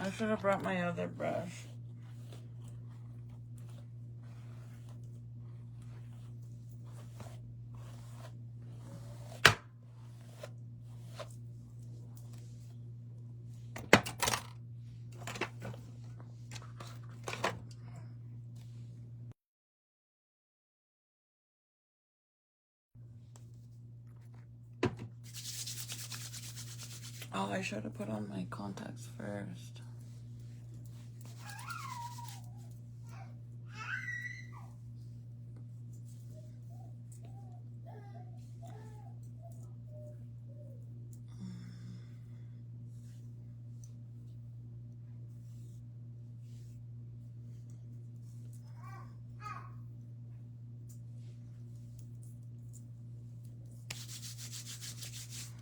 I should have brought my other brush. Oh, I should have put on my contacts first.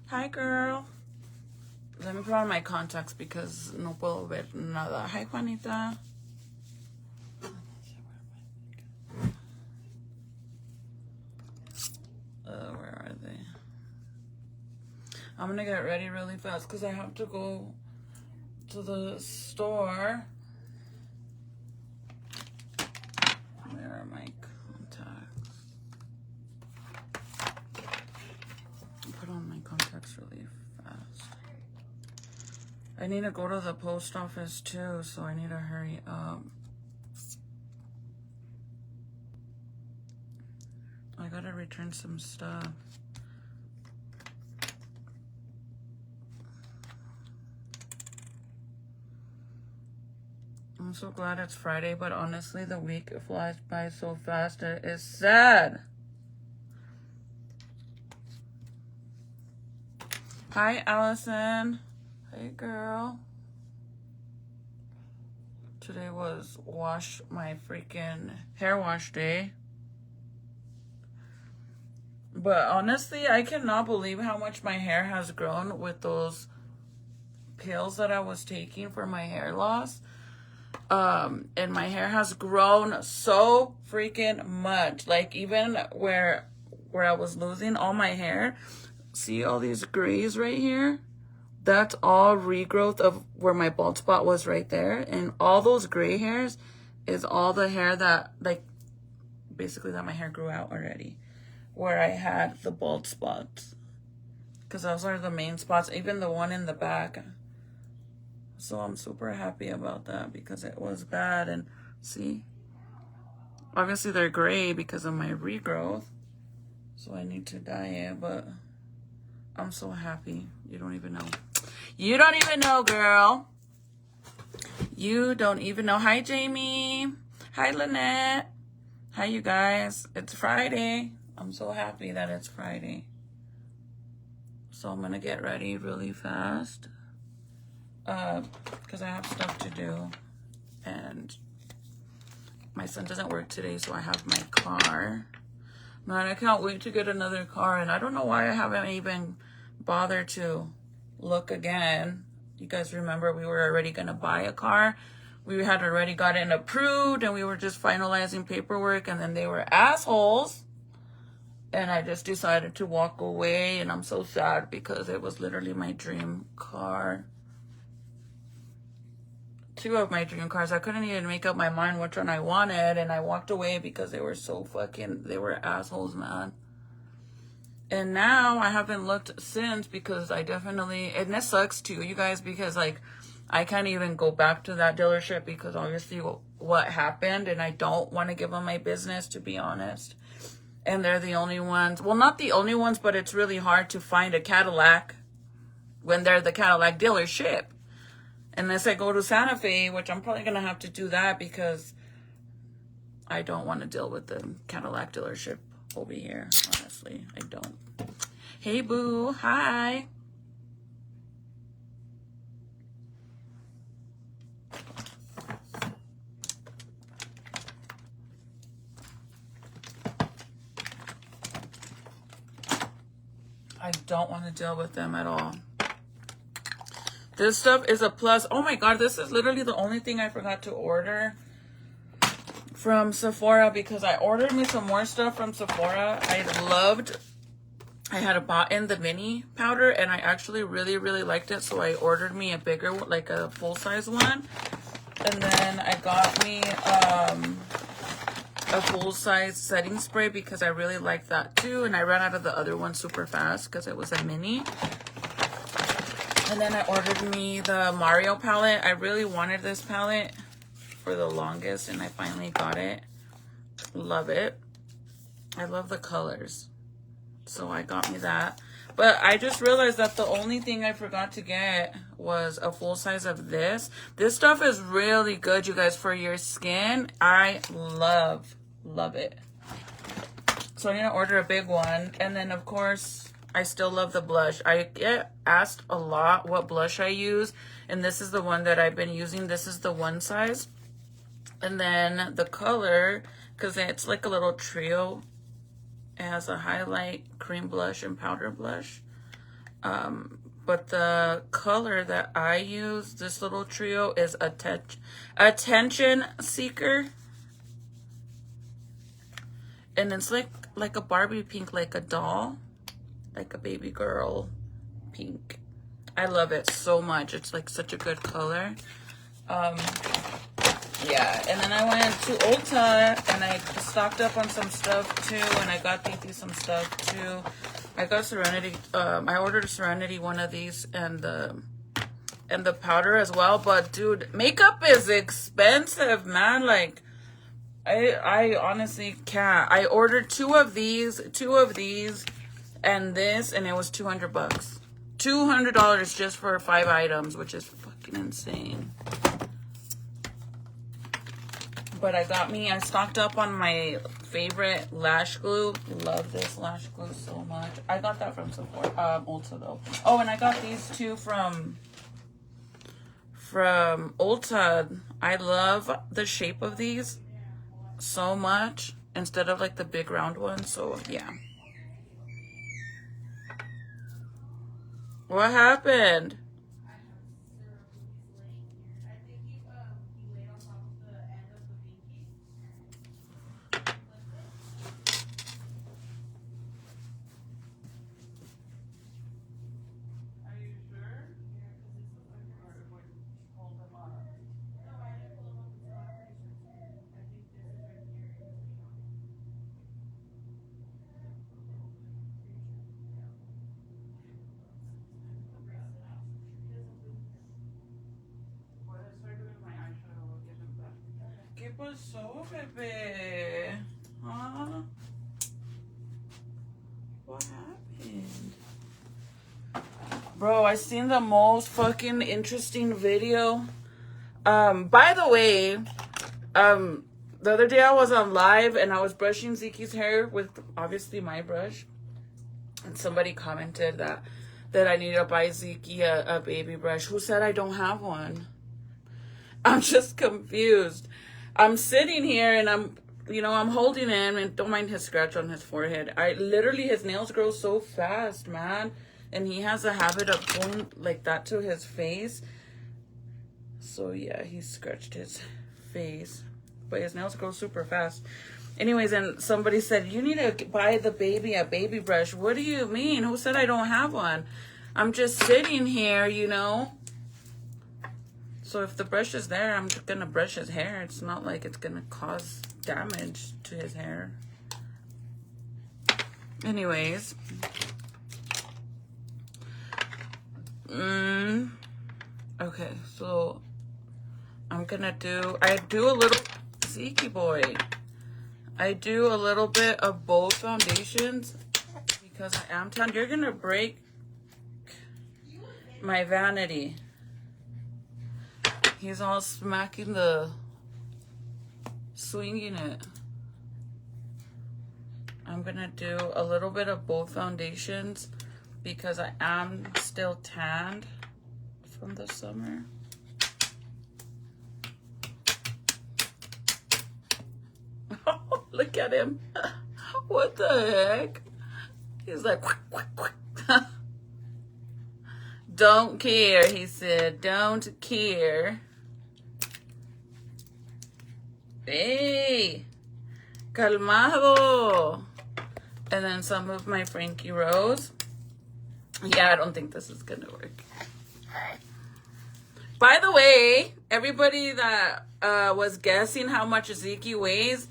Hi, girl. Let me put on my contacts because no puedo ver nada. Hi, Juanita. Where are they? I'm gonna get ready really fast because I have to go to the store. Where are my contacts? Put on my contacts really fast. I need to go to the post office too, so I need to hurry up. I gotta return some stuff. I'm so glad it's Friday, but honestly, the week flies by so fast. It is sad. Hi, Allison. Hey, girl. Today was wash my freaking hair wash day. But honestly, I cannot believe how much my hair has grown with those pills that I was taking for my hair loss. And my hair has grown so freaking much. Like even where I was losing all my hair, see all these grays right here? That's all regrowth of where my bald spot was right there. And all those gray hairs is all the hair that, like, basically that my hair grew out already. Where I had the bald spots. Because those are the main spots, even the one in the back. So I'm super happy about that because it was bad. And see, obviously they're gray because of my regrowth. So I need to dye it, but I'm so happy. You don't even know. You don't even know, girl. You don't even know. Hi, Jamie. Hi, Lynette. Hi, you guys. It's Friday. I'm so happy that it's Friday. So I'm going to get ready really fast. Because I have stuff to do. And my son doesn't work today, so I have my car. Man, I can't wait to get another car. And I don't know why I haven't even bothered to look again. You guys remember we were already going to buy a car. We had already gotten approved, and we were just finalizing paperwork. And then they were assholes. And I just decided to walk away. And I'm so sad because it was literally my dream car. 2 of my dream cars. I couldn't even make up my mind which one I wanted, and I walked away because they were so fucking, they were assholes, man. And now I haven't looked since because I definitely, and this sucks too, you guys, because like I can't even go back to that dealership because obviously what happened, and I don't want to give them my business, to be honest. And they're the only ones, well, not the only ones, but it's really hard to find a Cadillac when they're the Cadillac dealership. Unless I go to Santa Fe, which I'm probably going to have to do that because I don't want to deal with the Cadillac dealership over here. Honestly, I don't. Hey, boo. Hi. I don't want to deal with them at all. This stuff is a plus. Oh my God, this is literally the only thing I forgot to order from Sephora because I ordered me some more stuff from Sephora. I loved I had bought in the mini powder, and I actually really, really liked it. So I ordered me a bigger, like a full-size one. And then I got me a full-size setting spray because I really liked that too. And I ran out of the other one super fast because it was a mini. And then I ordered me the Mario palette. I really wanted this palette for the longest, and I finally got it. Love it. I love the colors. So I got me that. But I just realized that the only thing I forgot to get was a full size of this. This stuff is really good, you guys, for your skin. I love it. So I need to order a big one. And then, of course, I still love the blush. I get asked a lot what blush I use. And this is the one that I've been using. This is the one size. And then the color, because it's like a little trio. It has a highlight, cream blush, and powder blush. But the color that I use, this little trio, is Attention Seeker. And it's like a Barbie pink, like a doll. Like a baby girl pink. I love it so much. It's like such a good color. Yeah, and then I went to Ulta and I stocked up on some stuff too, and I got Titi some stuff too. I got Serenity. I ordered Serenity one of these and the powder as well. But dude, makeup is expensive, man. Like, I honestly can't. I ordered two of these, and this, and it was $200. $200 just for 5 items, which is fucking insane. But I stocked up on my favorite lash glue. Love this lash glue so much. I got that from Sephora, Ulta though. Oh, and I got these two from Ulta. I love the shape of these so much instead of like the big round ones. So yeah. What happened? ¿Qué pasó, bebé? Huh? What happened? Bro, I seen the most fucking interesting video. By the way, the other day I was on live and I was brushing Ziki's hair with obviously my brush. And somebody commented that I need to buy Ziki a baby brush. Who said I don't have one? I'm just confused. I'm sitting here and I'm holding him, and don't mind his scratch on his forehead. His nails grow so fast, man. And he has a habit of going like that to his face. So yeah, he scratched his face. But his nails grow super fast. Anyways, and somebody said, you need to buy the baby a baby brush. What do you mean? Who said I don't have one? I'm just sitting here, So if the brush is there, I'm just going to brush his hair. It's not like it's going to cause damage to his hair. Anyways. Okay, so I'm going to I do a little, Zeke boy. I do a little bit of both foundations because I am tan. You're going to break my vanity. He's all swinging it. I'm going to do a little bit of both foundations because I am still tanned from the summer. Look at him. What the heck? He's like, don't care, he said. Don't care. Hey, calmado. And then some of my Frankie Rose. Yeah, I don't think this is gonna work. By the way, everybody that was guessing how much Zeke weighs,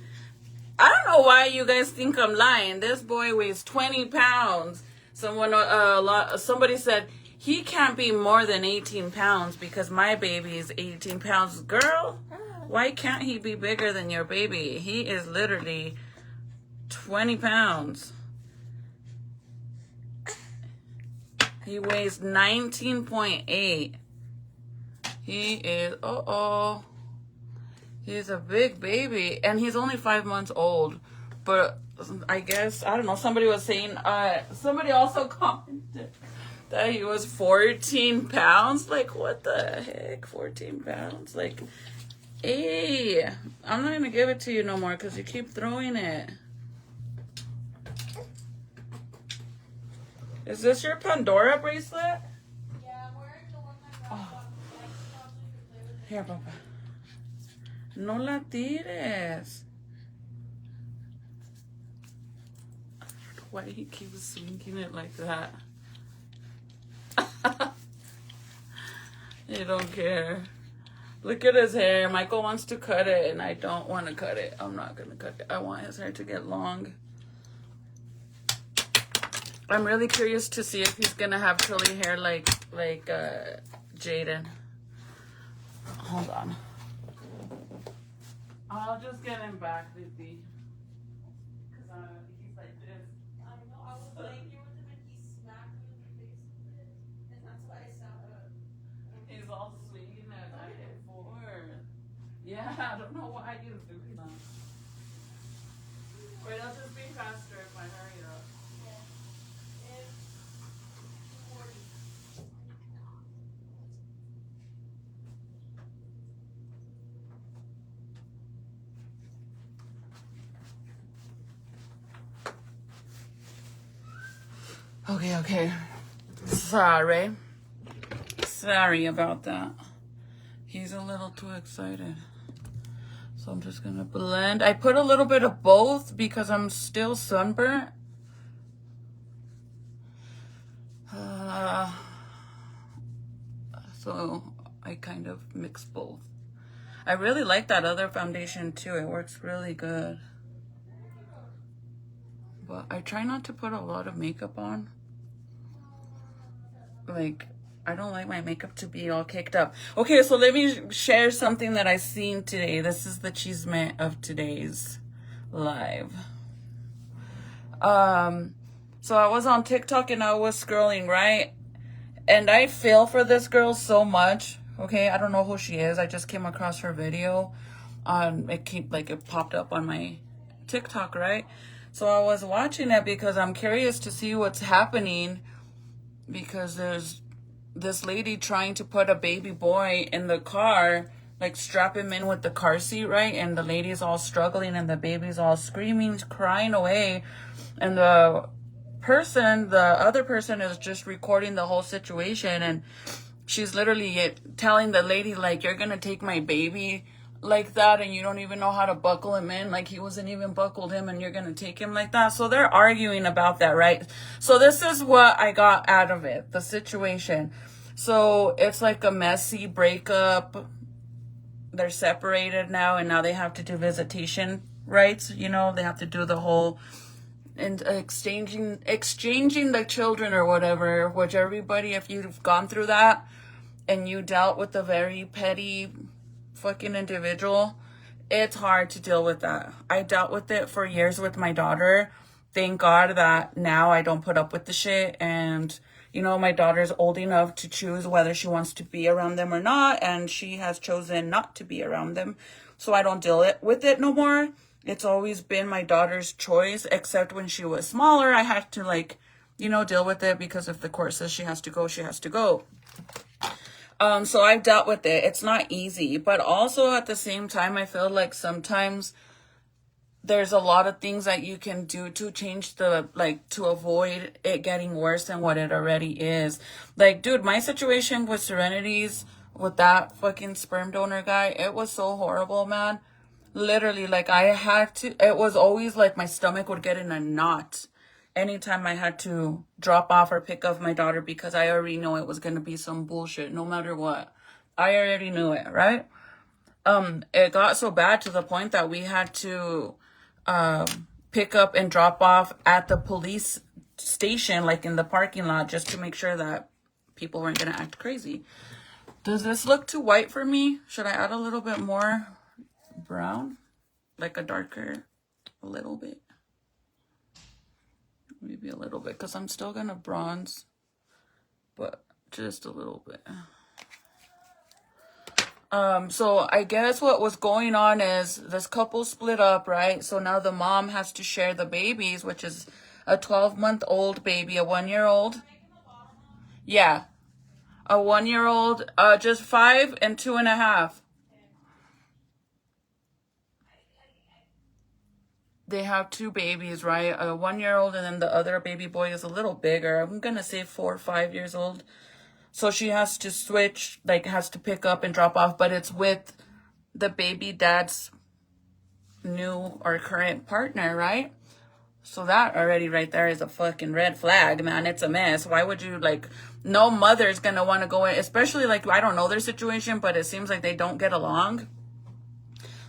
I don't know why you guys think I'm lying. This boy weighs 20 pounds. Somebody said he can't be more than 18 pounds because my baby is 18 pounds. Girl, why can't he be bigger than your baby? He is literally 20 pounds. He weighs 19.8. He is, he's a big baby, and he's only 5 months old. But I guess, I don't know, somebody was saying, somebody also commented that he was 14 pounds. Like, what the heck, 14 pounds? Like, hey, I'm not going to give it to you no more because you keep throwing it. Is this your Pandora bracelet? Yeah, I'm wearing the one that got Here, Papa. No la tires. I don't know why he keeps swinging it like that. He don't care. Look at his hair. Michael wants to cut it, and I don't want to cut it. I'm not going to cut it. I want his hair to get long. I'm really curious to see if he's gonna have curly hair like Jaden. Hold on. I'll just get him back, Lippy. Because he's like this. I know, I was laying here with him and he smacked me in the face with it. And that's why I sat up. He's all swinging at back and forth. Yeah, I don't know why he's doing that. Wait, I'll just be faster if I hurry up. Okay. Sorry about that. He's a little too excited. So I'm just gonna blend. I put a little bit of both because I'm still sunburnt. So I kind of mix both. I really like that other foundation too. It works really good. But I try not to put a lot of makeup on. Like, I don't like my makeup to be all caked up. Okay, so let me share something that I seen today. This is the achievement of today's live. So I was on TikTok and I was scrolling, right? And I feel for this girl so much. Okay, I don't know who she is. I just came across her video. It popped up on my TikTok, right? So I was watching it because I'm curious to see what's happening, because there's this lady trying to put a baby boy in the car, like strap him in with the car seat, right? And the lady's all struggling and the baby's all screaming, crying away. And the other person is just recording the whole situation, and she's literally telling the lady, like, you're gonna take my baby like that and you don't even know how to buckle him in, like he wasn't even buckled him, and you're gonna take him like that. So they're arguing about that, right? So this is what I got out of it, the situation. So it's like a messy breakup. They're separated now, and now they have to do visitation rights. You know, they have to do the whole and exchanging the children or whatever, which everybody, if you've gone through that and you dealt with a very petty fucking individual, it's hard to deal with that. I dealt with it for years with my daughter. Thank God that now I don't put up with the shit, and you know, my daughter's old enough to choose whether she wants to be around them or not, and she has chosen not to be around them, so I don't deal with it no more. It's always been my daughter's choice, except when she was smaller, I had to, like, you know, deal with it because if the court says she has to go, she has to go. So I've dealt with it. It's not easy, but also at the same time, I feel like sometimes there's a lot of things that you can do to change to avoid it getting worse than what it already is. Like, dude, my situation with Serenity's, with that fucking sperm donor guy, it was so horrible, man. Literally, like, it was always like my stomach would get in a knot. anytime I had to drop off or pick up my daughter, because I already know it was going to be some bullshit no matter what. I already knew it, right? It got so bad to the point that we had to pick up and drop off at the police station, like in the parking lot, just to make sure that people weren't going to act crazy. Does this look too white for me? Should I add a little bit more brown? Like a darker, a little bit? Maybe a little bit, because I'm still going to bronze, but just a little bit. So I guess what was going on is this couple split up, right? So now the mom has to share the babies, which is a 12-month-old baby, a 1-year-old. Yeah. A 1-year-old, just 5 and 2.5. They have 2 babies, right? A 1-year-old, and then the other baby boy is a little bigger. I'm gonna say 4 or 5 years old. So she has to switch, like has to pick up and drop off, but it's with the baby dad's new or current partner, right? So that already right there is a fucking red flag, man. It's a mess. Why would you, like, no mother's gonna want to go in, especially, like, I don't know their situation, but it seems like they don't get along.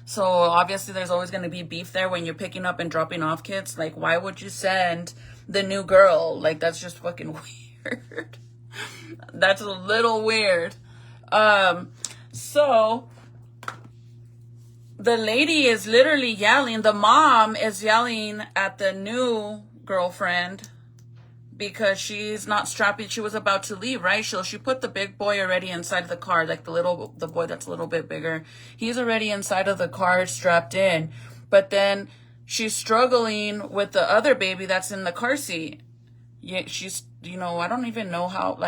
So obviously there's always going to be beef there when you're picking up and dropping off kids. Like, why would you send the new girl? Like, that's just fucking weird. That's a little weird. So the lady is literally yelling. The mom is yelling at the new girlfriend because she's not strapping. She was about to leave, right? So she put the big boy already inside the car, like the boy that's a little bit bigger. He's already inside of the car, strapped in. But then she's struggling with the other baby that's in the car seat. Yeah, she's, I don't even know how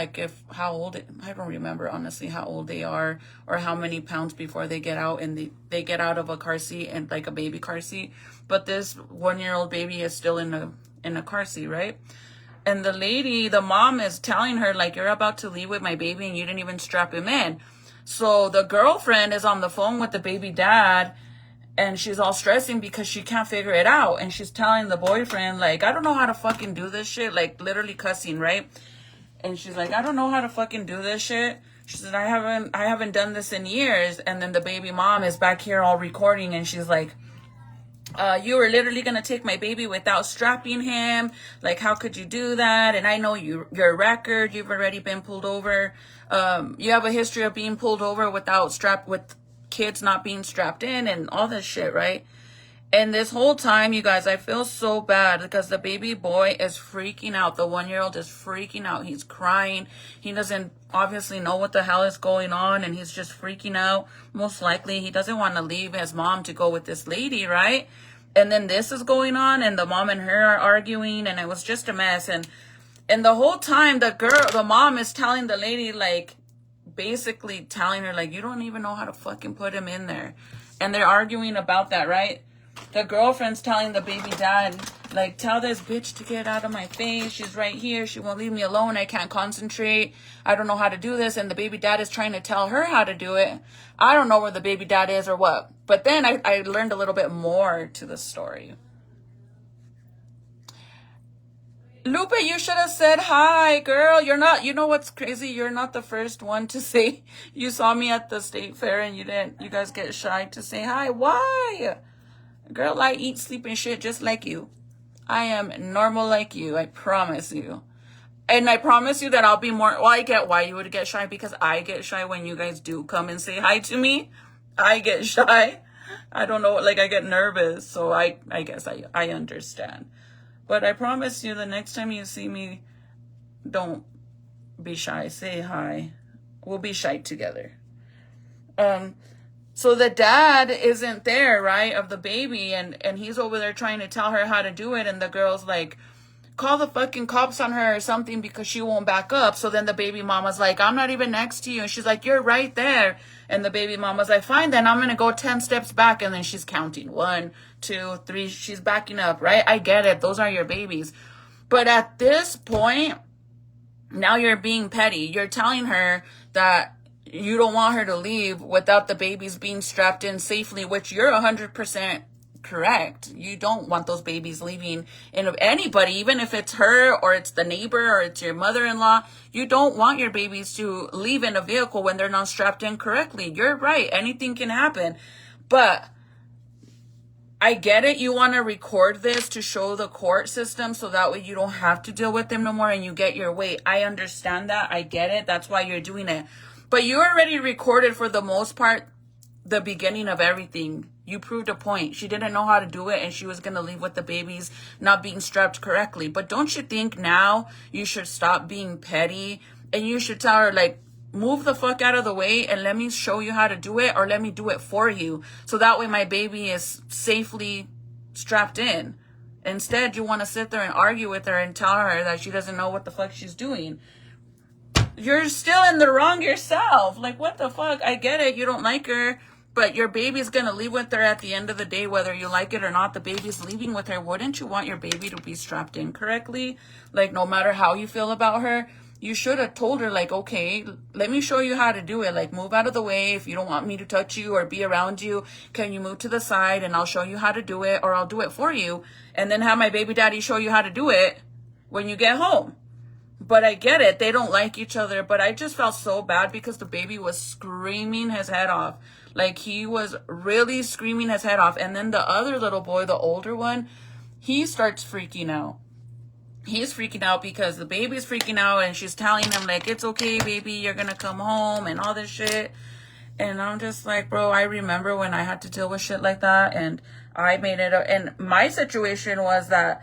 old, I don't remember honestly how old they are or how many pounds before they get out and they get out of a car seat and like a baby car seat. But this 1-year-old baby is still in a car seat, right? And the mom is telling her, like, you're about to leave with my baby and you didn't even strap him in. So the girlfriend is on the phone with the baby dad and she's all stressing because she can't figure it out. And she's telling the boyfriend, like, I don't know how to fucking do this shit. Like, literally cussing, right? And she's like, I don't know how to fucking do this shit. She said, I haven't done this in years. And then the baby mom is back here all recording and she's like, you were literally going to take my baby without strapping him. Like, how could you do that? And I know your record, you've already been pulled over. You have a history of being pulled over with kids not being strapped in and all this shit, right? And this whole time, you guys, I feel so bad because the baby boy is freaking out. The 1-year-old is freaking out. He's crying. He doesn't obviously know what the hell is going on and he's just freaking out. Most likely he doesn't want to leave his mom to go with this lady, right? And then this is going on and the mom and her are arguing and it was just a mess. And the whole time the mom is telling the lady, like, basically telling her, like, you don't even know how to fucking put him in there. And they're arguing about that, right? The girlfriend's telling the baby dad, like, tell this bitch to get out of my face. She's right here. She won't leave me alone. I can't concentrate. I don't know how to do this. And the baby dad is trying to tell her how to do it. I don't know where the baby dad is or what. But then I learned a little bit more to the story. Lupe, you should have said hi, girl. You're not, you know what's crazy? You're not the first one to say you saw me at the state fair and you guys get shy to say hi. Why? Girl, I eat, sleep, and shit just like you. I am normal like you. I promise you. And I promise you that I'll be more... Well, I get why you would get shy because I get shy when you guys do come and say hi to me. I get shy. I don't know. Like, I get nervous. So I guess I understand. But I promise you the next time you see me, don't be shy. Say hi. We'll be shy together. So the dad isn't there, right, of the baby, and he's over there trying to tell her how to do it, and the girl's like, call the fucking cops on her or something because she won't back up. So then the baby mama's like, I'm not even next to you. And she's like, you're right there. And the baby mama's like, fine, then I'm going to go 10 steps back. And then she's counting 1, 2, 3. She's backing up, right? I get it. Those are your babies. But at this point, now you're being petty. You're telling her that you don't want her to leave without the babies being strapped in safely, which you're 100% correct. You don't want those babies leaving in anybody, even if it's her or it's the neighbor or it's your mother-in-law. You don't want your babies to leave in a vehicle when they're not strapped in correctly. You're right. Anything can happen. But I get it. You want to record this to show the court system so that way you don't have to deal with them no more and you get your way. I understand that. I get it. That's why you're doing it. But you already recorded for the most part the beginning of everything. You proved a point. She didn't know how to do it and she was going to leave with the babies not being strapped correctly. But don't you think now you should stop being petty and you should tell her, like, move the fuck out of the way and let me show you how to do it, or let me do it for you. So that way my baby is safely strapped in. Instead, you want to sit there and argue with her and tell her that she doesn't know what the fuck she's doing. You're still in the wrong yourself. Like, what the fuck? I get it. You don't like her, but your baby's going to leave with her at the end of the day, whether you like it or not. The baby's leaving with her. Wouldn't you want your baby to be strapped in correctly? Like, no matter how you feel about her, you should have told her, like, okay, let me show you how to do it. Like, move out of the way. If you don't want me to touch you or be around you, can you move to the side and I'll show you how to do it, or I'll do it for you. And then have my baby daddy show you how to do it when you get home. But I get it. They don't like each other. But I just felt so bad because the baby was screaming his head off. Like, he was really screaming his head off. And then the other little boy, the older one, he starts freaking out. He's freaking out because the baby's freaking out and she's telling him, like, it's okay, baby, you're gonna come home and all this shit. And I'm just like, bro, I remember when I had to deal with shit like that, and I made it. And my situation was that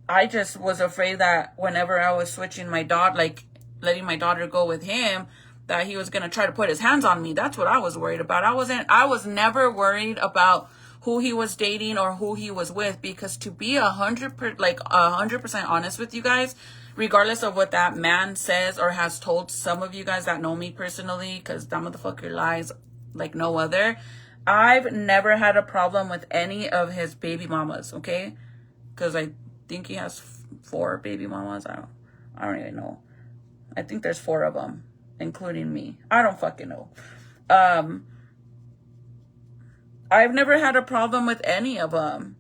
I just was afraid that whenever I was switching my daughter, like letting my daughter go with him, that he was gonna try to put his hands on me. That's what I was worried about. I was never worried about who he was dating or who he was with, because to be 100% honest with you guys, regardless of what that man says or has told some of you guys that know me personally, because that motherfucker lies like no other, I've never had a problem with any of his baby mamas, okay? Because I think he has 4 baby mamas. I don't even know. I think there's 4 of them, including me. I don't fucking know. I've never had a problem with any of them.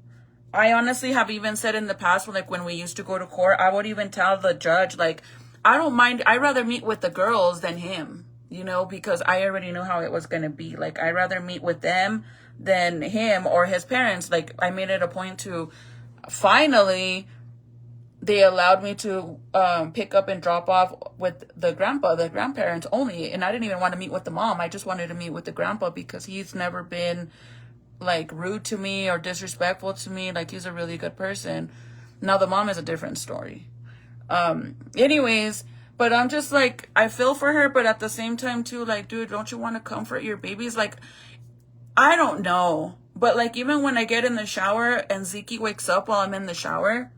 I honestly have even said in the past, like when we used to go to court, I would even tell the judge, like, I don't mind. I'd rather meet with the girls than him, you know, because I already knew how it was going to be. Like, I'd rather meet with them than him or his parents. Like, I made it a point to finally, they allowed me to pick up and drop off with the grandparents only. And I didn't even want to meet with the mom. I just wanted to meet with the grandpa because he's never been like rude to me or disrespectful to me. Like, he's a really good person. Now the mom is a different story. Anyways, but I'm just like, I feel for her, but at the same time too, like, dude, don't you want to comfort your babies? Like, I don't know, but like, even when I get in the shower and Zeke wakes up while I'm in the shower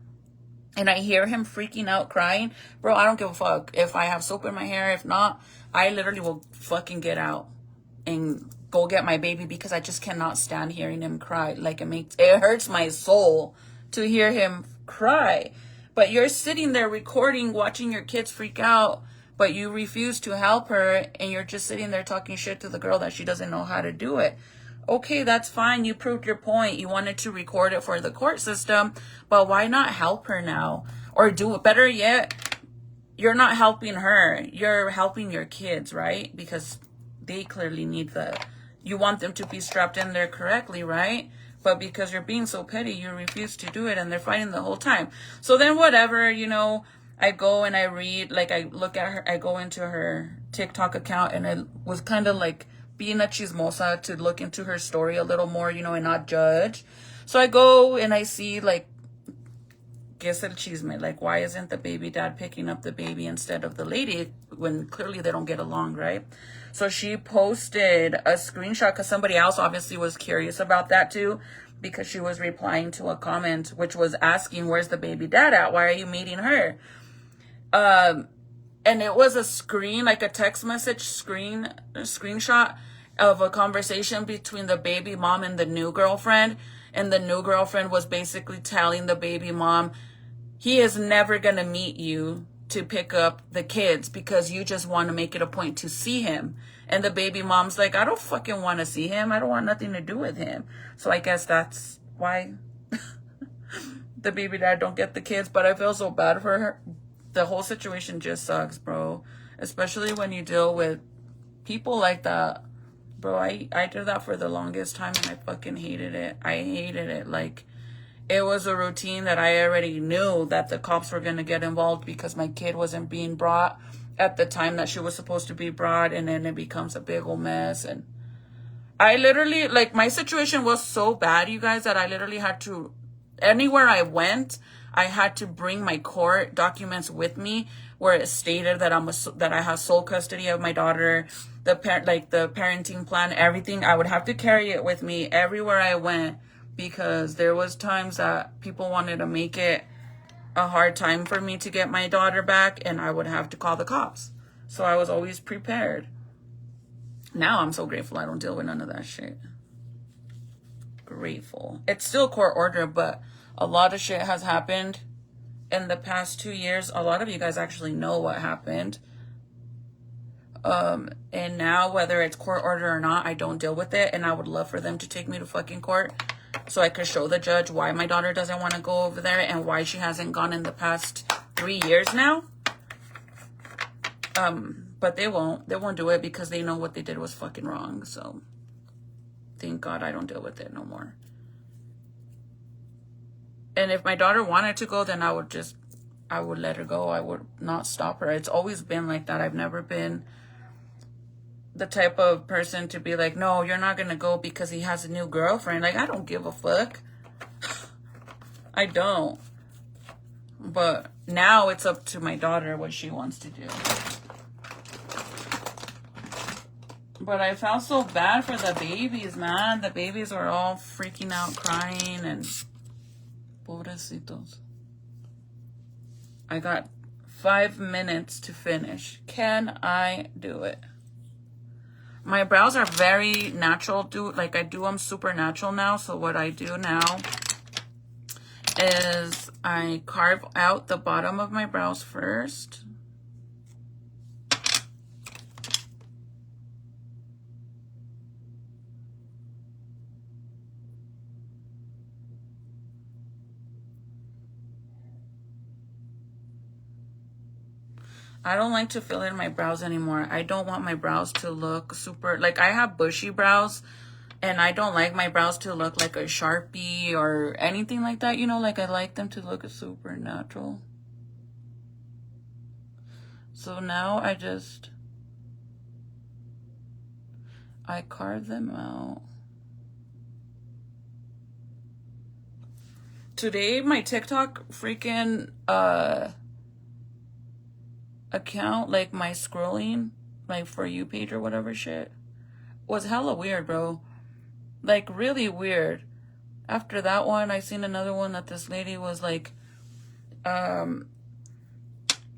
and I hear him freaking out crying, bro, I don't give a fuck if I have soap in my hair. If not, I literally will fucking get out and go get my baby, because I just cannot stand hearing him cry. Like, it hurts my soul to hear him cry. But you're sitting there recording, watching your kids freak out, but you refuse to help her, and you're just sitting there talking shit to the girl that she doesn't know how to do it. Okay, that's fine. You proved your point. You wanted to record it for the court system, but why not help her now? Or do it better yet, you're not helping her. You're helping your kids, right? Because they clearly need you want them to be strapped in there correctly, right? But because you're being so petty, you refuse to do it, and they're fighting the whole time. So then whatever, you know, I go and I read, like, I look at her, I go into her TikTok account, and I was kind of like being a chismosa to look into her story a little more, you know, and not judge. So I go and I see, like, guess el chisme, like, why isn't the baby dad picking up the baby instead of the lady when clearly they don't get along, right? So she posted a screenshot because somebody else obviously was curious about that too, because she was replying to a comment which was asking, where's the baby dad at? Why are you meeting her? And it was a like a text message screenshot of a conversation between the baby mom and the new girlfriend. And the new girlfriend was basically telling the baby mom, he is never going to meet you to pick up the kids because you just want to make it a point to see him. And the baby mom's like, I don't fucking want to see him. I don't want nothing to do with him. So I guess that's why the baby dad don't get the kids, but I feel so bad for her. The whole situation just sucks, bro. Especially when you deal with people like that. Bro, I did that for the longest time and I fucking hated it. I hated it. Like, it was a routine that I already knew that the cops were going to get involved because my kid wasn't being brought at the time that she was supposed to be brought, and then it becomes a big old mess. And I literally, like, my situation was so bad, you guys, that I literally had to, anywhere I went, I had to bring my court documents with me where it stated that that I have sole custody of my daughter, the parenting plan, everything. I would have to carry it with me everywhere I went, because there was times that people wanted to make it a hard time for me to get my daughter back, and I would have to call the cops. So I was always prepared. Now I'm so grateful I don't deal with none of that shit. Grateful. It's still court order, but a lot of shit has happened in the past 2 years. A lot of you guys actually know what happened. And now, whether it's court order or not, I don't deal with it. And I would love for them to take me to fucking court so I could show the judge why my daughter doesn't want to go over there and why she hasn't gone in the past 3 years now. But they won't do it because they know what they did was fucking wrong. So thank God I don't deal with it no more. And if my daughter wanted to go, then I would let her go. I would not stop her. It's always been like that. I've never been the type of person to be like, no, you're not going to go because he has a new girlfriend. Like, I don't give a fuck. I don't. But now it's up to my daughter what she wants to do. But I felt so bad for the babies, man. The babies were all freaking out, crying, and pobrecitos. I got 5 minutes to finish. Can I do it? My brows are very natural. I do them super natural now. So what I do now is I carve out the bottom of my brows first. I don't like to fill in my brows anymore. I don't want my brows to look super, like, I have bushy brows, and I don't like my brows to look like a Sharpie or anything like that, you know, like, I like them to look super natural. So now I carve them out. Today, my TikTok freaking, account, like my scrolling, like For You page or whatever shit, was hella weird, bro. Like, really weird. After that one, I seen another one that this lady was like,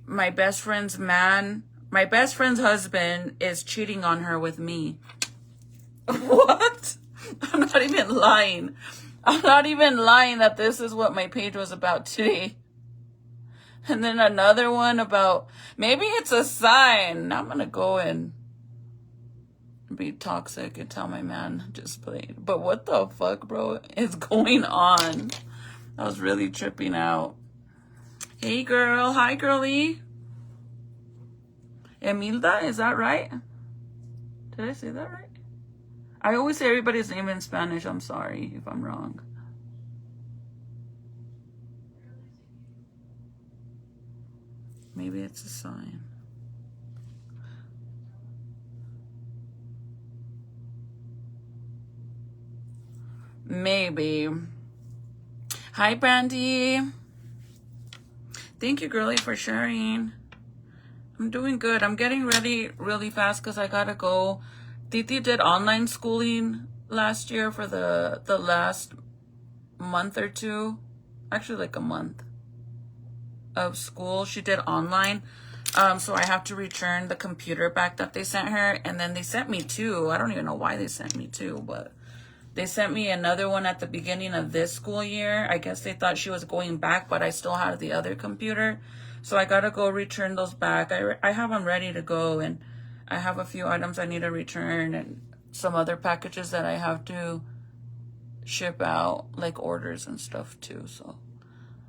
my best friend's husband is cheating on her with me. What? I'm not even lying. I'm not even lying that this is what my page was about today. And then another one about, maybe it's a sign. I'm going to go and be toxic and tell my man just played. But what the fuck, bro, is going on? I was really tripping out. Hey, girl. Hi, girlie. Emilda, is that right? Did I say that right? I always say everybody's name in Spanish. I'm sorry if I'm wrong. Maybe it's a sign. Maybe. Hi, Brandy. Thank you, girlie, for sharing. I'm doing good. I'm getting ready really fast because I gotta go. Titi did online schooling last year for the last month or two. Actually, like a month of school she did online. So I have to return the computer back that they sent her, and then they sent me two. I don't even know why they sent me two, but they sent me another one at the beginning of this school year. I guess they thought she was going back, but I still had the other computer, so I gotta go return those back. I have them ready to go, and I have a few items I need to return and some other packages that I have to ship out like orders and stuff too. So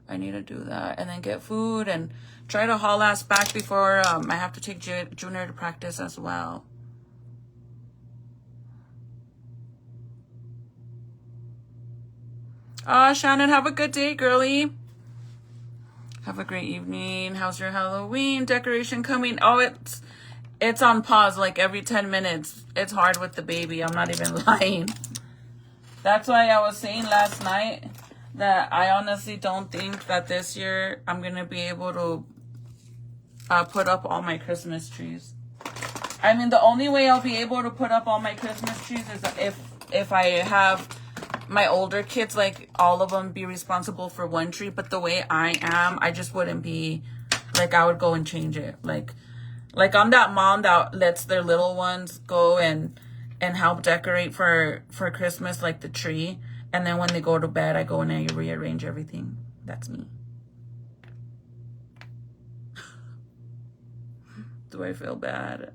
I need to do that, and then get food and try to haul ass back before I have to take Junior to practice as well. Shannon, have a good day, girly. Have a great evening. How's your Halloween decoration coming? Oh, it's on pause like every 10 minutes. It's hard with the baby. I'm not even lying. That's why I was saying last night that I honestly don't think that this year I'm going to be able to put up all my Christmas trees. I mean, the only way I'll be able to put up all my Christmas trees is if I have my older kids, like all of them be responsible for one tree. But the way I am, I just wouldn't be, like, I would go and change it. Like I'm that mom that lets their little ones go and help decorate for Christmas, like the tree. And then when they go to bed, I go and I rearrange everything. That's me. Do I feel bad?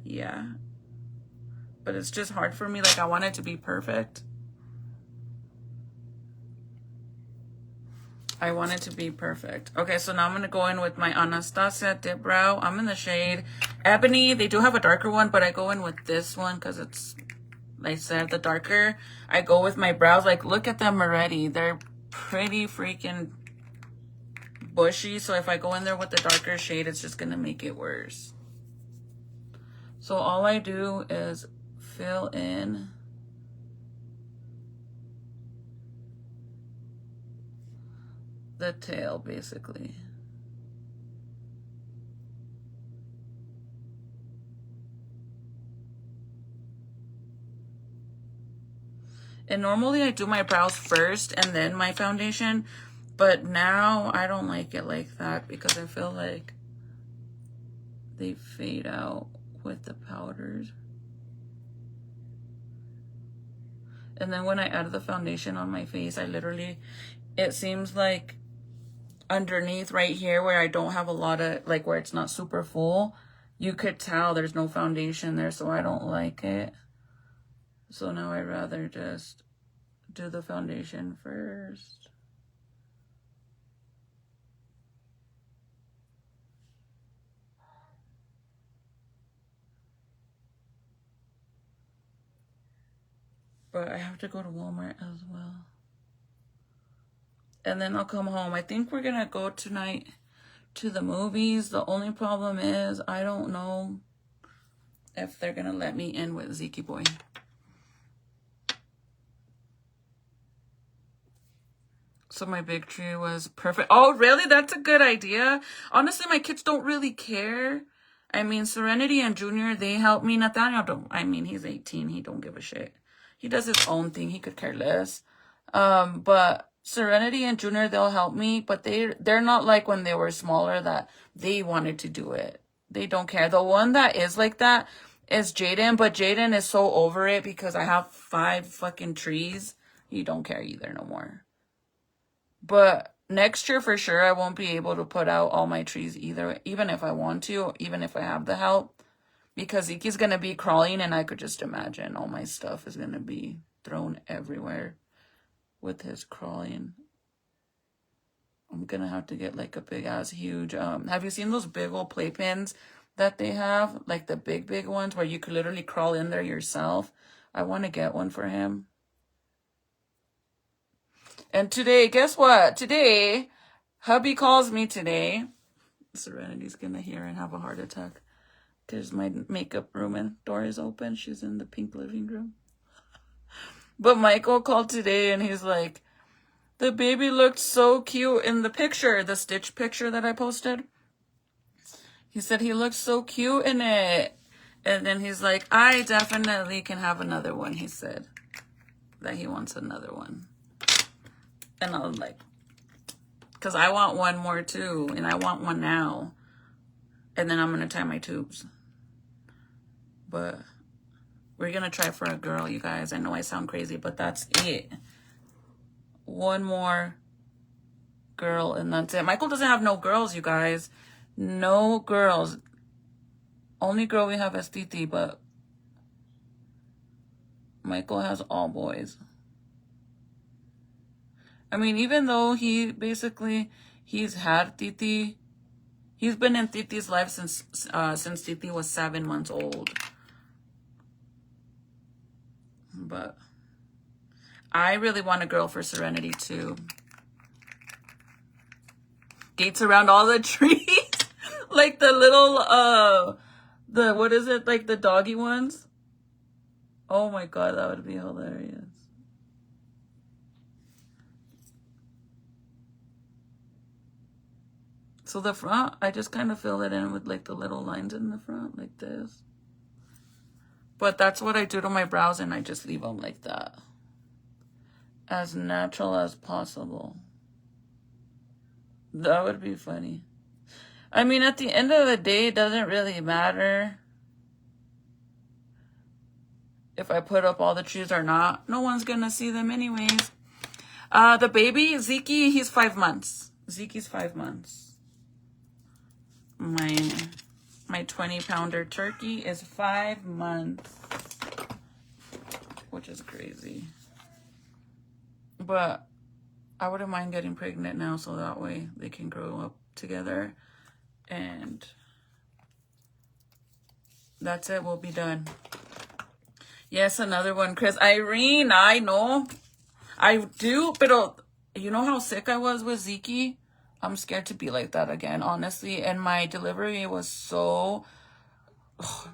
Yeah. But it's just hard for me. Like, I want it to be perfect. I want it to be perfect. Okay, so now I'm going to go in with my Anastasia Dip Brow. I'm in the shade Ebony. They do have a darker one, but I go in with this one because it's, like I said, the darker. I go with my brows. Like, look at them already. They're pretty freaking bushy. So if I go in there with the darker shade, it's just going to make it worse. So all I do is fill in the tail, basically. And normally I do my brows first and then my foundation, but now I don't like it like that because I feel like they fade out with the powders. And then when I add the foundation on my face, I literally, it seems like underneath right here where I don't have a lot of, like where it's not super full, you could tell there's no foundation there, so I don't like it. So now I'd rather just do the foundation first. But I have to go to Walmart as well. And then I'll come home. I think we're going to go tonight to the movies. The only problem is I don't know if they're going to let me in with Zeke Boy. So my big tree was perfect. Oh, really? That's a good idea. Honestly, my kids don't really care. I mean, Serenity and Junior, they help me. Nathaniel don't. I mean, he's 18. He don't give a shit. He does his own thing. He could care less. But Serenity and Junior, they'll help me, but they're not like when they were smaller that they wanted to do it. They don't care. The one that is like that is Jaden, but Jaden is so over it because I have 5 fucking trees. He don't care either no more. But next year for sure I won't be able to put out all my trees either, even if I want to, even if I have the help, because Zeke's gonna be crawling and I could just imagine all my stuff is gonna be thrown everywhere with his crawling. I'm gonna have to get like a big ass huge have you seen those big old playpens that they have, like the big ones where you could literally crawl in there yourself? I want to get one for him. And today, guess what? Today hubby calls me today. Serenity's gonna hear and have a heart attack because my makeup room and door is open. She's in the pink living room. But Michael called today and he's like, the baby looked so cute in the picture, the Stitch picture that I posted. He said he looked so cute in it. And then he's like, I definitely can have another one. He said that he wants another one. And I was like, because I want one more too. And I want one now. And then I'm going to tie my tubes. But we're going to try for a girl, you guys. I know I sound crazy, but that's it. One more girl and that's it. Michael doesn't have no girls, you guys. No girls. Only girl we have is Titi, but Michael has all boys. I mean, even though he's had Titi, he's been in Titi's life since Titi was 7 months old. But I really want a girl for Serenity too. Gates around all the trees. Like the little, what is it? Like the doggy ones. Oh my God, that would be hilarious. So the front, I just kind of fill it in with like the little lines in the front, like this. But that's what I do to my brows, and I just leave them like that. As natural as possible. That would be funny. I mean, at the end of the day, it doesn't really matter if I put up all the trees or not. No one's gonna see them anyways. The baby, Zeke, he's 5 months. Zeke's 5 months. My 20-pounder turkey is 5 months. Which is crazy. But I wouldn't mind getting pregnant now, so that way they can grow up together. And that's it. We'll be done. Yes, another one, Chris. Irene, I know. I do, but you know how sick I was with Zeke? I'm scared to be like that again, honestly. And my delivery was so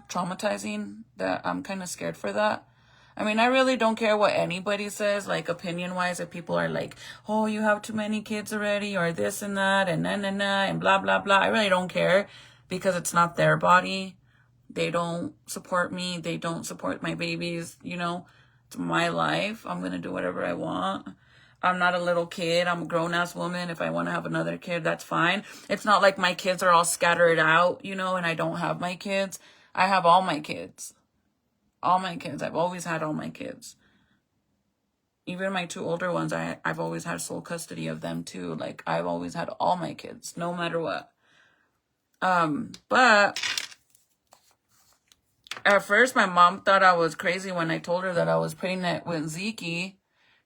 traumatizing that I'm kind of scared for that. I mean, I really don't care what anybody says, like opinion-wise, if people are like, oh, you have too many kids already, or this and that, and na-na-na, and blah, blah, blah. I really don't care because it's not their body. They don't support me. They don't support my babies. You know, it's my life. I'm going to do whatever I want. I'm not a little kid. I'm a grown-ass woman. If I want to have another kid, that's fine. It's not like my kids are all scattered out, you know, and I don't have my kids. I have all my kids. All my kids. I've always had all my kids. Even my 2 older ones, I've always had sole custody of them too. Like, I've always had all my kids, no matter what. But at first, my mom thought I was crazy when I told her that I was pregnant with Zeke.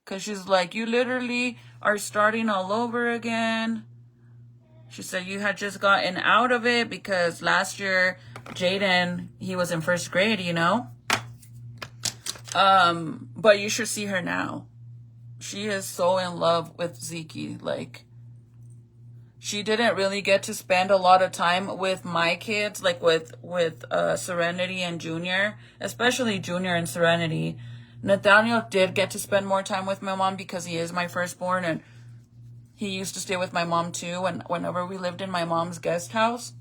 Because she's like, you literally are starting all over again. She said you had just gotten out of it because last year, Jaden, he was in 1st grade, you know. But you should see her now. She is so in love with Zeke. Like, she didn't really get to spend a lot of time with my kids, like with Serenity and Junior, especially Junior and Serenity. Nathaniel did get to spend more time with my mom because he is my firstborn, and he used to stay with my mom too. And whenever we lived in my mom's guest house,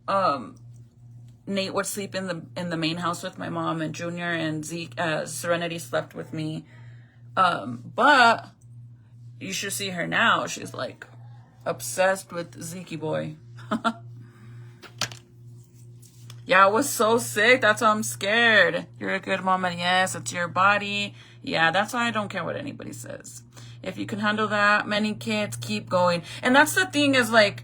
Nate would sleep in the main house with my mom, and Junior and Serenity slept with me. But you should see her now. She's like obsessed with Zeke boy. Yeah, I was so sick. That's why I'm scared. You're a good mom, and yes, it's your body. Yeah, that's why I don't care what anybody says. If you can handle that many kids, keep going. And that's the thing is, like,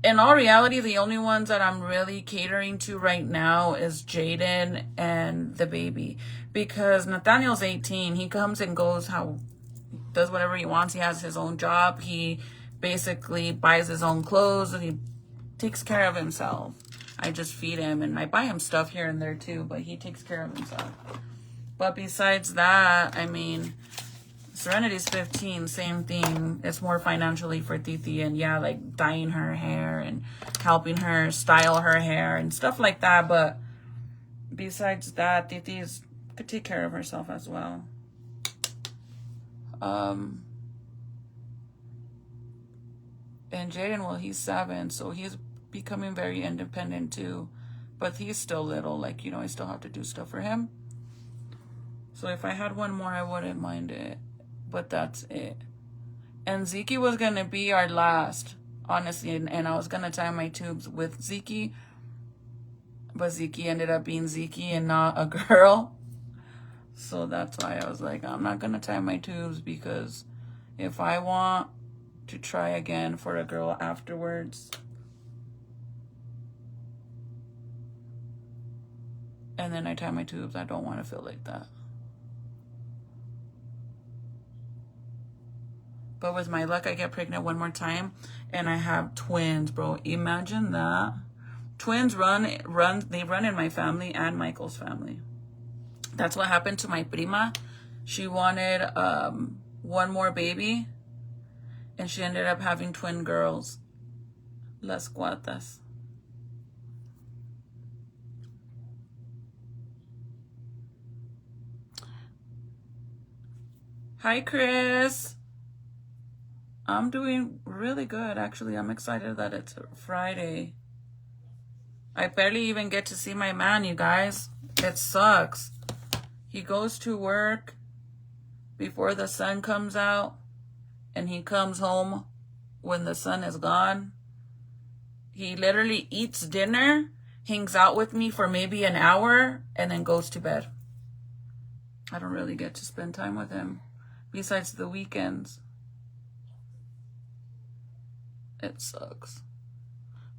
in all reality, the only ones that I'm really catering to right now is Jaden and the baby. Because Nathaniel's 18. He comes and goes, does whatever he wants. He has his own job. He basically buys his own clothes, and he takes care of himself. I just feed him, and I buy him stuff here and there too, but he takes care of himself. But besides that, I mean, Serenity's 15, same thing. It's more financially for Titi, and yeah, like dyeing her hair and helping her style her hair and stuff like that. But besides that, Titi could take care of herself as well. And Jaden, well, he's 7, so he's becoming very independent too. But he's still little, like, you know, I still have to do stuff for him. So if I had one more, I wouldn't mind it. But that's it. And Zeke was going to be our last, honestly. And I was going to tie my tubes with Zeke. But Zeke ended up being Zeke and not a girl. So that's why I was like, I'm not going to tie my tubes, because if I want to try again for a girl afterwards, and then I tie my tubes, I don't want to feel like that. But with my luck, I get pregnant one more time, and I have twins, bro. Imagine that. Twins they run in my family and Michael's family. That's what happened to my prima. She wanted one more baby, and she ended up having twin girls. Las cuatas. Hi, Chris. I'm doing really good, actually. I'm excited that it's Friday. I barely even get to see my man, you guys. It sucks. He goes to work before the sun comes out, and he comes home when the sun is gone. He literally eats dinner, hangs out with me for maybe an hour, and then goes to bed. I don't really get to spend time with him besides the weekends. It sucks.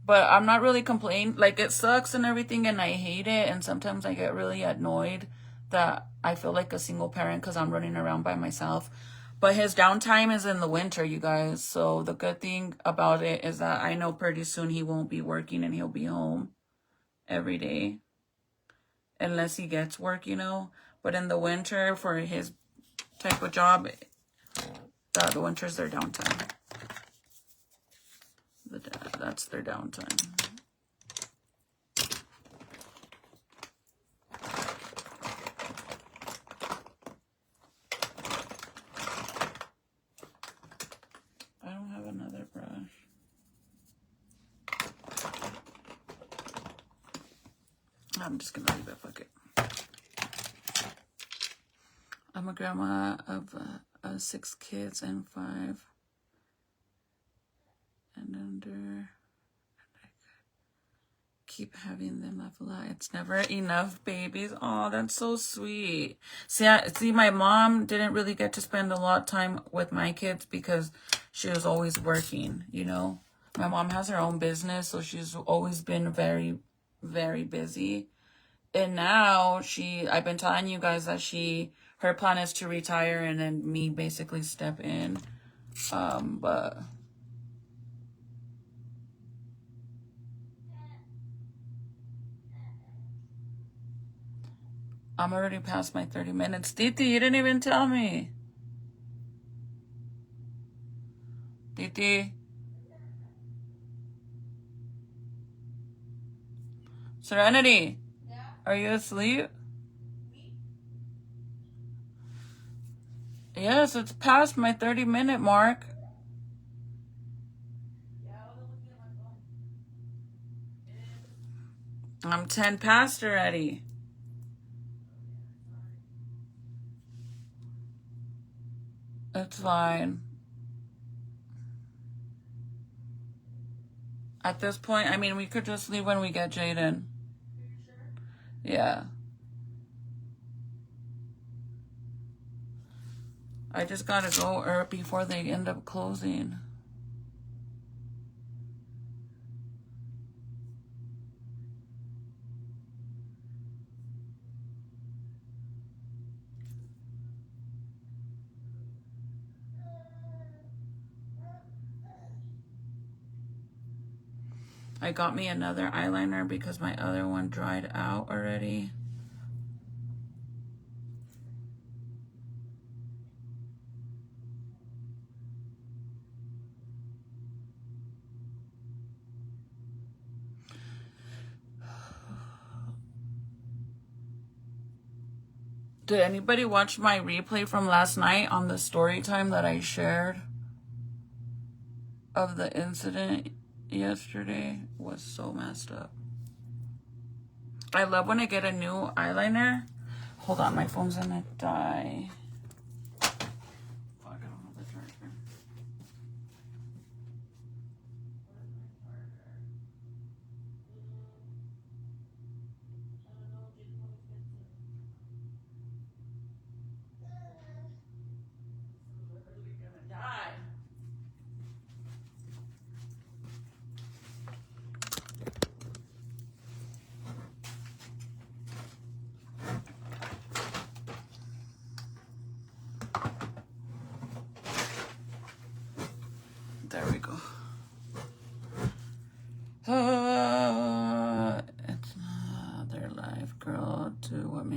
But I'm not really complaining. Like, it sucks and everything, and I hate it, and sometimes I get really annoyed that I feel like a single parent because I'm running around by myself. But his downtime is in the winter, you guys. So the good thing about it is that I know pretty soon he won't be working and he'll be home every day. Unless he gets work, you know. But in the winter, for his type of job, the winter's their downtime. That's their downtime. I don't have another brush. I'm just gonna leave it. Fuck it. I'm a grandma of 6 kids and 5 and under. Keep having them laugh a lot. It's never enough, babies. Oh, that's so sweet. See, my mom didn't really get to spend a lot of time with my kids because she was always working, you know. My mom has her own business, so she's always been very, very busy. And now I've been telling you guys that her plan is to retire and then me basically step in. But I'm already past my 30 minutes. Titi, you didn't even tell me. Titi. Serenity. Yeah? Are you asleep? Me? Yes, it's past my 30-minute mark. Yeah, I was looking at my phone. I'm 10 past already. It's fine. At this point, I mean, we could just leave when we get Jaden. Are you sure? Yeah. I just gotta go before they end up closing. I got me another eyeliner because my other one dried out already. Did anybody watch my replay from last night on the story time that I shared of the incident yesterday? It was so messed up. I love when I get a new eyeliner. Hold on, my phone's gonna die. Fuck, I don't have the charger. Literally gonna die.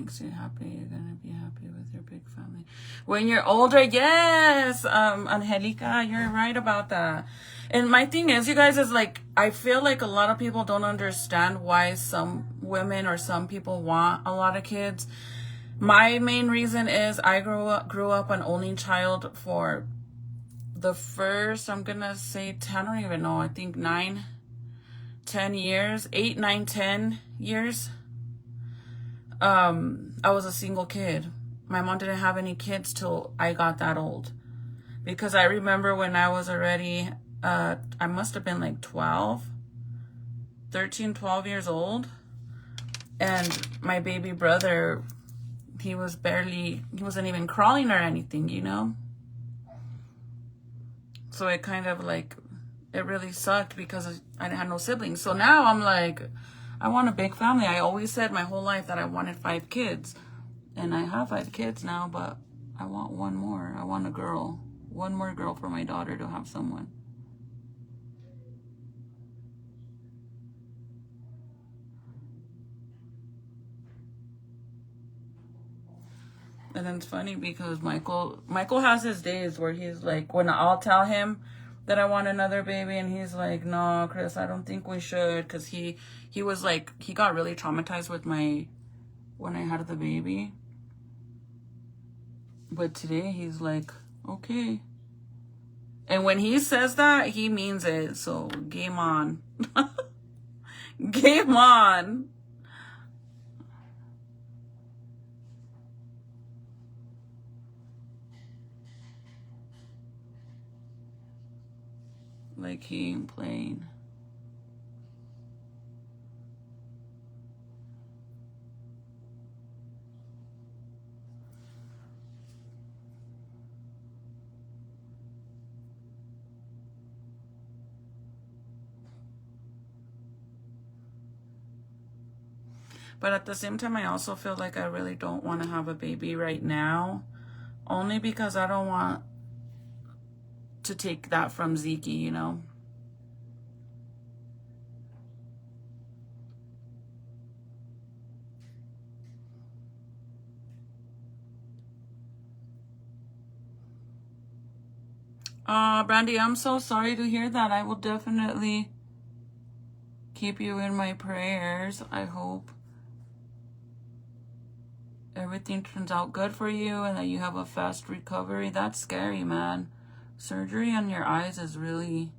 makes you happy, you're gonna be happy with your big family. When you're older, yes, Angelica, you're right about that. And my thing is, you guys, is like, I feel like a lot of people don't understand why some women or some people want a lot of kids. My main reason is I grew up an only child for the first, I'm gonna say 10, I don't even know, I think 9, 10 years, 8, 9, 10 years. I was a single kid. My mom didn't have any kids till I got that old. Because I remember when I was already, I must have been like 13, 12 years old. And my baby brother, he wasn't even crawling or anything, you know? So it kind of like, it really sucked because I had no siblings. So now I'm like, I want a big family. I always said my whole life that I wanted 5 kids. And I have 5 kids now, but I want one more. I want a girl. One more girl for my daughter to have someone. And then it's funny because Michael has his days where he's like, when I'll tell him that I want another baby, and he's like, no, Chris, I don't think we should, because he was like, he got really traumatized with when I had the baby. But today he's like, okay. And when he says that, he means it. So game on. Game on. Like he ain't playing. But at the same time, I also feel like I really don't want to have a baby right now. Only because I don't want to take that from Zeke, you know? Brandy, I'm so sorry to hear that. I will definitely keep you in my prayers. I hope everything turns out good for you and that you have a fast recovery. That's scary, man. Surgery on your eyes is really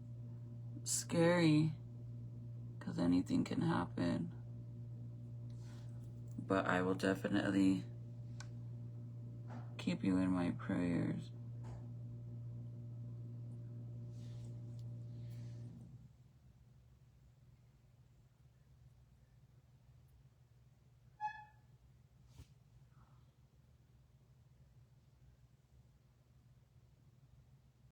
scary because anything can happen. But I will definitely keep you in my prayers.